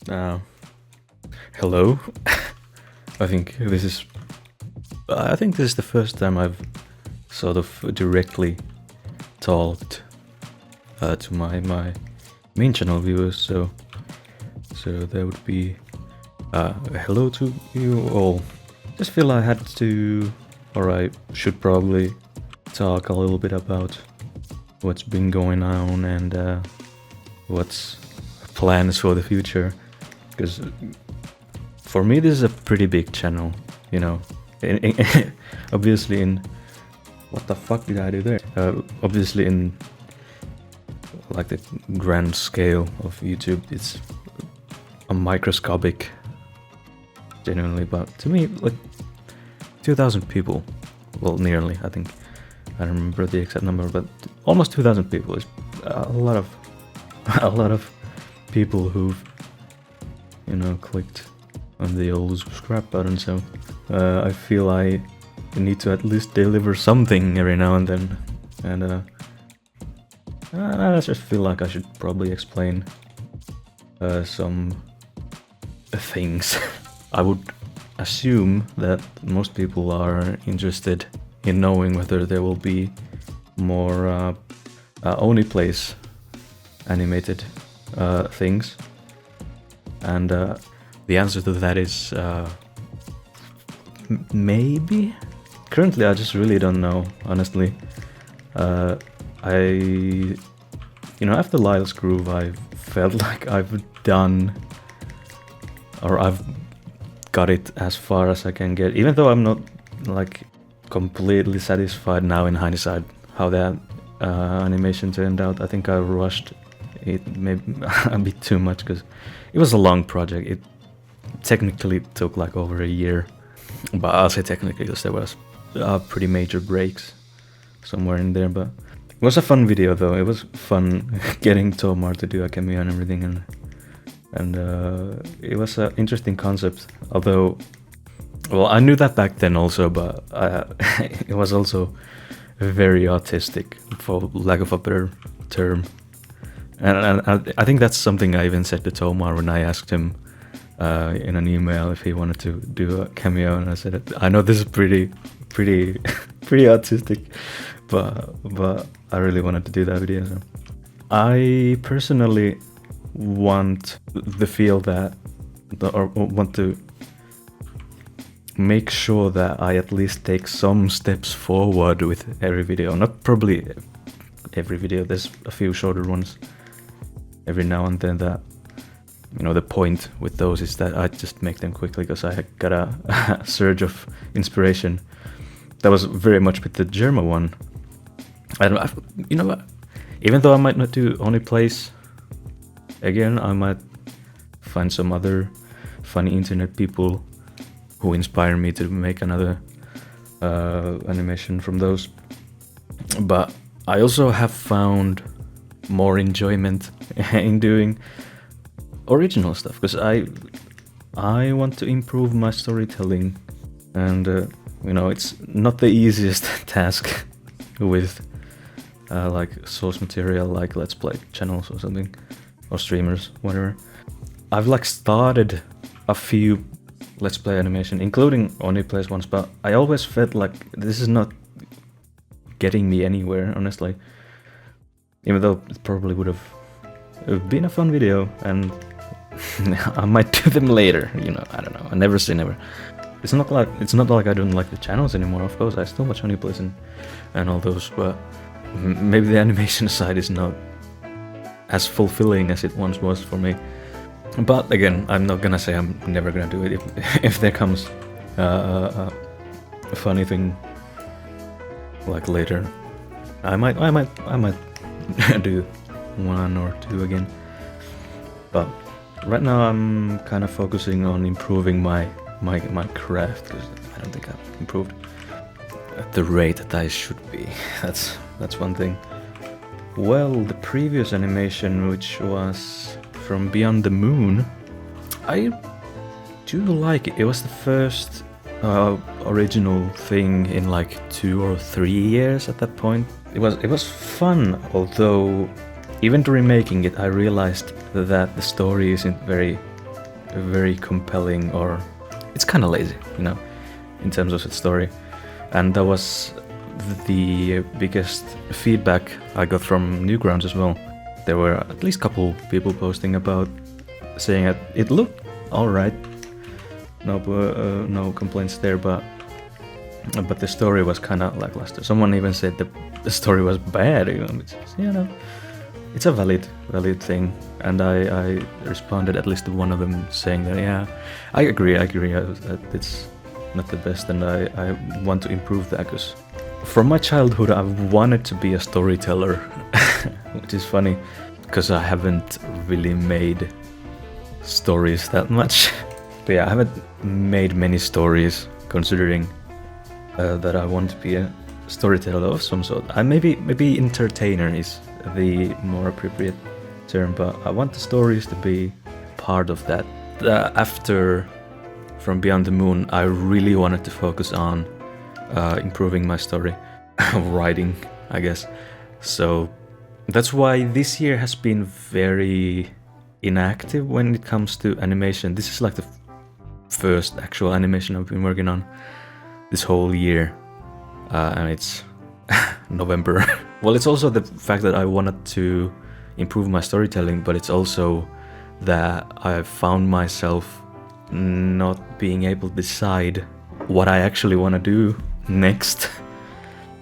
Uh, Hello. I think this is. I think this is the first time I've sort of directly talked to my main channel viewers. So there would be hello to you all. Just feel I had to, or I should probably talk a little bit about what's been going on and what's plans for the future, because for me this is a pretty big channel, you know. Obviously in what the fuck did I do there? Obviously in like the grand scale of YouTube, it's a microscopic, genuinely, but to me, like 2,000 people, well, nearly, I think. I don't remember the exact number, but almost 2,000 people is a lot of a lot of people who've, you know, clicked on the old subscribe button. So I feel I need to at least deliver something every now and then, and I just feel like I should probably explain some things. I would assume that most people are interested in knowing whether there will be more Oniplays animated things, and the answer to that is maybe. Currently, I just really don't know, honestly. After Lyle's Groove, I felt like I've done, or I've got it as far as I can get, even though I'm not like completely satisfied now in hindsight how that animation turned out. I think I rushed it maybe a bit too much because it was a long project. It technically took like over a year, but I'll say technically because there was pretty major breaks somewhere in there. But it was a fun video though. It was fun getting Tomar to do a cameo and everything, and it was an interesting concept. Although, well, I knew that back then also, but it was also very autistic, for lack of a better term. And I think that's something I even said to Tomar when I asked him in an email if he wanted to do a cameo, and I said, I know this is pretty autistic, but I really wanted to do that video. So I personally want the feel that, or want to make sure that I at least take some steps forward with every video. Not probably every video, there's a few shorter ones every now and then that, you know, the point with those is that I just make them quickly because I got a surge of inspiration. That was very much with the Germa one. You know what? Even though I might not do Oniplays again, I might find some other funny internet people who inspire me to make another animation from those. But I also have found more enjoyment in doing original stuff because I want to improve my storytelling, and you know, it's not the easiest task with like source material like Let's Play channels or something, or streamers, whatever. I've like started a few Let's Play animation, including Oniplays ones, but I always felt like this is not getting me anywhere, honestly. Even though it probably would have been a fun video, and I might do them later, you know, I don't know, I never say never. It's not like I don't like the channels anymore, of course, I still watch Oniplays and all those, but maybe the animation side is not as fulfilling as it once was for me. But again, I'm not gonna say I'm never gonna do it. If there comes a funny thing like later, I might do one or two again. But right now I'm kind of focusing on improving my craft, because I don't think I've improved at the rate that I should be. That's one thing. Well, the previous animation, which was from Beyond the Moon, I do like it. It was the first original thing in like 2 or 3 years at that point. It was fun, although even remaking it, I realized that the story isn't very very compelling, or it's kind of lazy, you know, in terms of its story. And that was the biggest feedback I got from Newgrounds as well. There were at least a couple people posting about saying that it looked alright, no complaints there, but the story was kind of lackluster. Someone even said the story was bad. It's a valid thing, and I responded at least to one of them saying that yeah, I agree that it's not the best, and I want to improve that, because from my childhood I've wanted to be a storyteller, which is funny because I haven't really made stories that much. But yeah, I haven't made many stories considering that I want to be a storyteller of some sort. Maybe entertainer is the more appropriate term, but I want the stories to be part of that. After From Beyond the Moon, I really wanted to focus on improving my story writing, I guess. So that's why this year has been very inactive when it comes to animation. This is like the first actual animation I've been working on this whole year, and it's November. Well, it's also the fact that I wanted to improve my storytelling, but it's also that I found myself not being able to decide what I actually want to do next.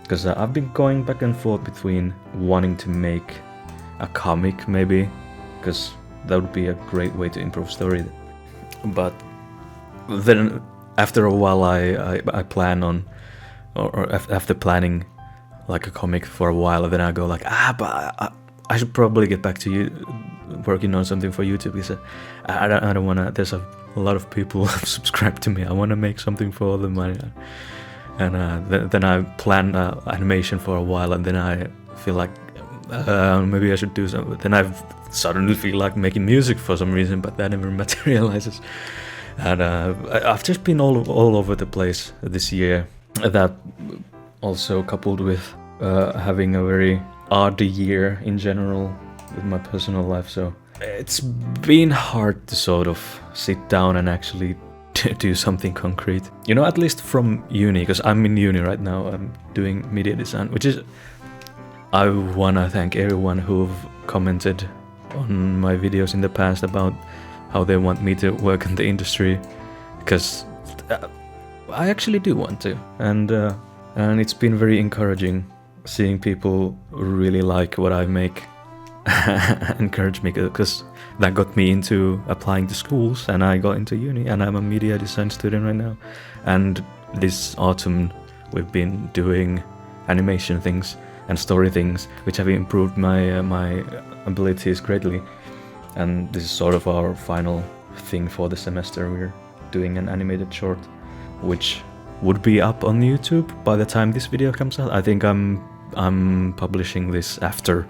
Because I've been going back and forth between wanting to make a comic maybe, because that would be a great way to improve story. But then after a while I plan on, or after planning like a comic for a while, then I go like, but I should probably get back to you working on something for YouTube, because I don't want to, there's a lot of people subscribe to me, I want to make something for them, and then I plan animation for a while, and then I feel like maybe I should do something. Then I suddenly feel like making music for some reason, but that never materializes. And I've just been all over the place this year. That also coupled with having a very odd year in general with my personal life, so it's been hard to sort of sit down and actually do something concrete. You know, at least from uni, because I'm in uni right now, I'm doing media design, which is, I wanna thank everyone who've commented on my videos in the past about how they want me to work in the industry, because I actually do want to, and it's been very encouraging seeing people really like what I make. Encourage me, because that got me into applying to schools, and I got into uni, and I'm a media design student right now. And this autumn we've been doing animation things and story things, which have improved my abilities greatly. And this is sort of our final thing for the semester. We're doing an animated short, which would be up on YouTube by the time this video comes out. I think I'm publishing this after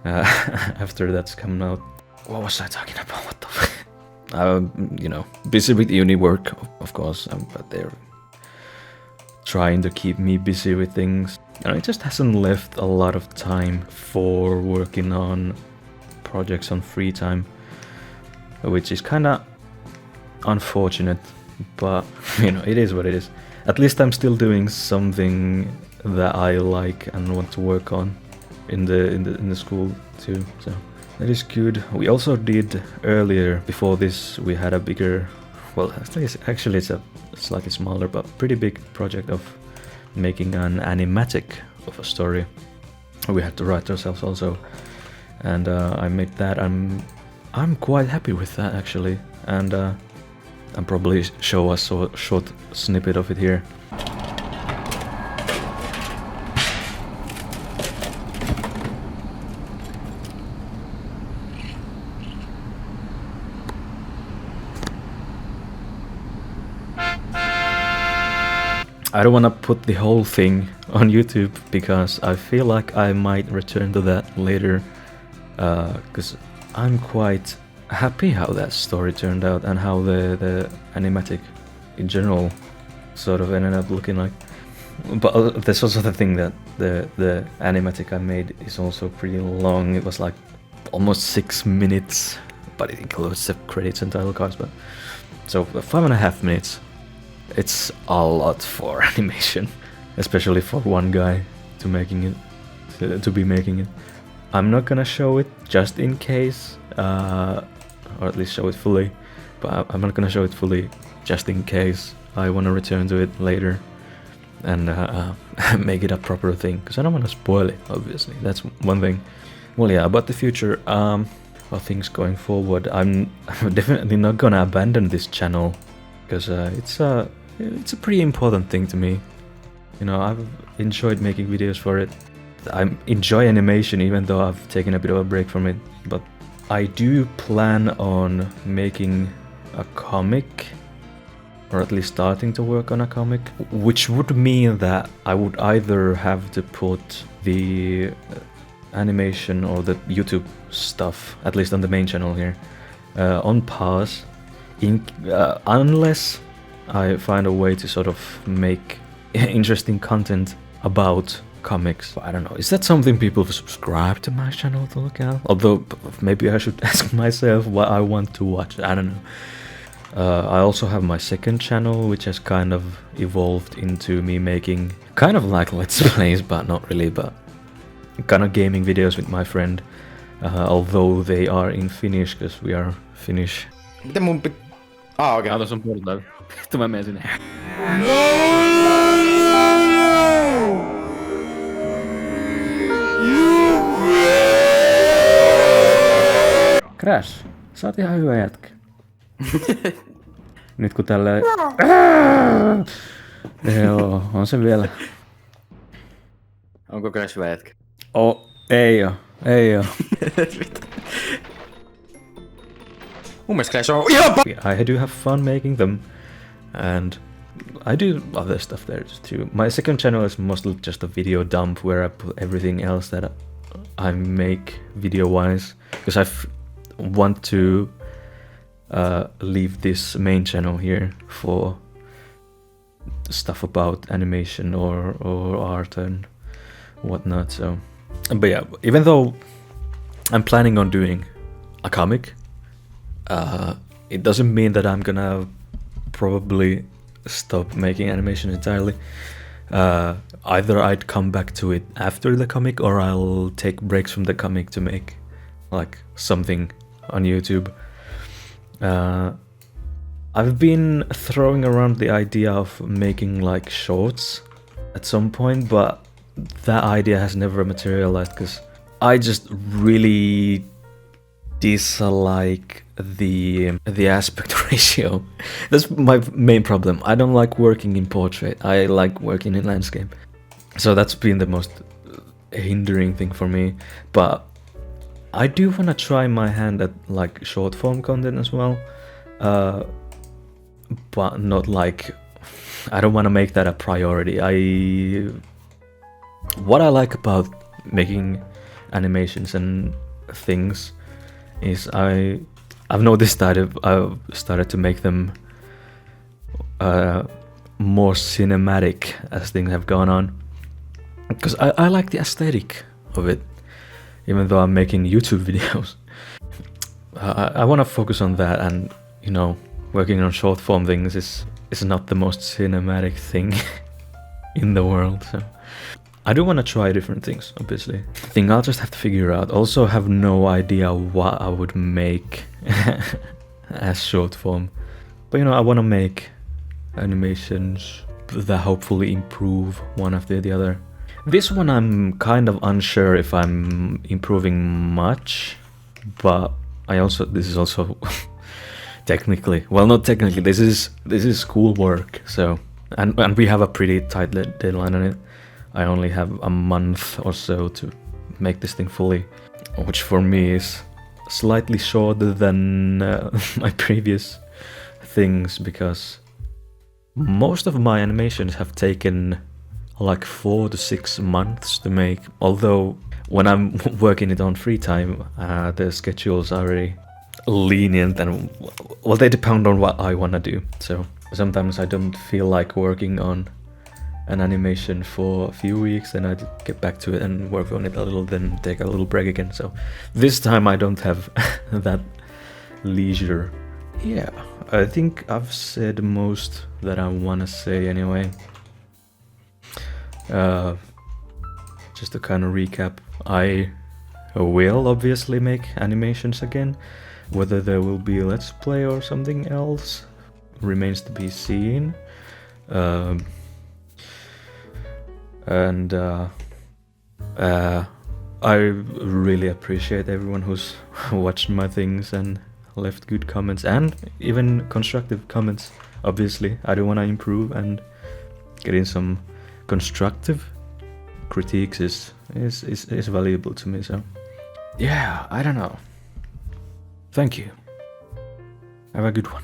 that's coming out. What was I talking about? What the fuck? You know, busy with uni work, of course, but they're trying to keep me busy with things. And it just hasn't left a lot of time for working on projects on free time, which is kind of unfortunate, but you know, it is what it is. At least I'm still doing something that I like and want to work on in the school too, so that is good. We also did earlier, before this, we had a bigger, well, actually it's a slightly smaller but pretty big project of making an animatic of a story. We had to write ourselves also, and I made that. I'm quite happy with that actually, and I'll probably show us a short snippet of it here. I don't want to put the whole thing on YouTube, because I feel like I might return to that later, because I'm quite happy how that story turned out and how the animatic in general sort of ended up looking like. But there's also the thing that the animatic I made is also pretty long. It was like almost 6 minutes, but it includes the credits and title cards. But so 5.5 minutes, it's a lot for animation, especially for one guy to be making it. I'm not gonna show it just in case, or at least show it fully, but I'm not gonna show it fully just in case I want to return to it later and make it a proper thing, because I don't want to spoil it, obviously. That's one thing. Well, yeah, about the future, well, things going forward, I'm definitely not gonna abandon this channel, because it's a pretty important thing to me. You know, I've enjoyed making videos for it. I enjoy animation, even though I've taken a bit of a break from it, but I do plan on making a comic, or at least starting to work on a comic, which would mean that I would either have to put the animation or the YouTube stuff, at least on the main channel here, on pause, unless I find a way to sort of make interesting content about comics. I don't know, is that something people subscribe to my channel to look at? Although maybe I should ask myself what I want to watch, I don't know. I also have my second channel, which has kind of evolved into me making kind of like Let's Plays, but not really, but kind of gaming videos with my friend, although they are in Finnish, because we are Finnish. Miten mun okei. Ota sun portaali. Vittu mä menen sinne. Crash, sä oot ihan hyvä jätkä. Nyt kun tälleen... Joo, on se vielä. Onko Crash hyvä jätkä? Ei oo. Mun mielestä Crash on ihan I do have fun making them, and I do other stuff there too. My second channel is mostly just a video dump where I put everything else that I make video-wise, because I want to leave this main channel here for stuff about animation or art and whatnot. So, but yeah, even though I'm planning on doing a comic, it doesn't mean that I'm gonna probably stop making animation entirely. Either I'd come back to it after the comic, or I'll take breaks from the comic to make like something on YouTube. I've been throwing around the idea of making like shorts at some point, but that idea has never materialized because I just really dislike the aspect ratio. That's my main problem. I don't like working in portrait. I like working in landscape. So that's been the most hindering thing for me. But I do want to try my hand at like short form content as well. But not like, I don't want to make that a priority. What I like about making animations and things is I've noticed that I've started to make them more cinematic as things have gone on, because I like the aesthetic of it, even though I'm making YouTube videos. I want to focus on that, and you know, working on short form things is not the most cinematic thing in the world. So I do want to try different things, obviously. I think I'll just have to figure out. Also have no idea what I would make as short form. But you know, I want to make animations that hopefully improve one after the other. This one I'm kind of unsure if I'm improving much, but this is also technically, well, not technically, this is schoolwork, so and we have a pretty tight deadline on it. I only have a month or so to make this thing fully, which for me is slightly shorter than my previous things, because most of my animations have taken like 4 to 6 months to make, although when I'm working it on free time, the schedules are very lenient and, well, they depend on what I want to do. So sometimes I don't feel like working on an animation for a few weeks, and I get back to it and work on it a little, then take a little break again. So this time I don't have that leisure. Yeah, I think I've said most that I wanna say anyway. Just to kind of recap, I will obviously make animations again. Whether there will be a let's play or something else remains to be seen. I really appreciate everyone who's watched my things and left good comments and even constructive comments. Obviously, I do want to improve, and getting some constructive critiques is valuable to me. So yeah, I don't know. Thank you. Have a good one.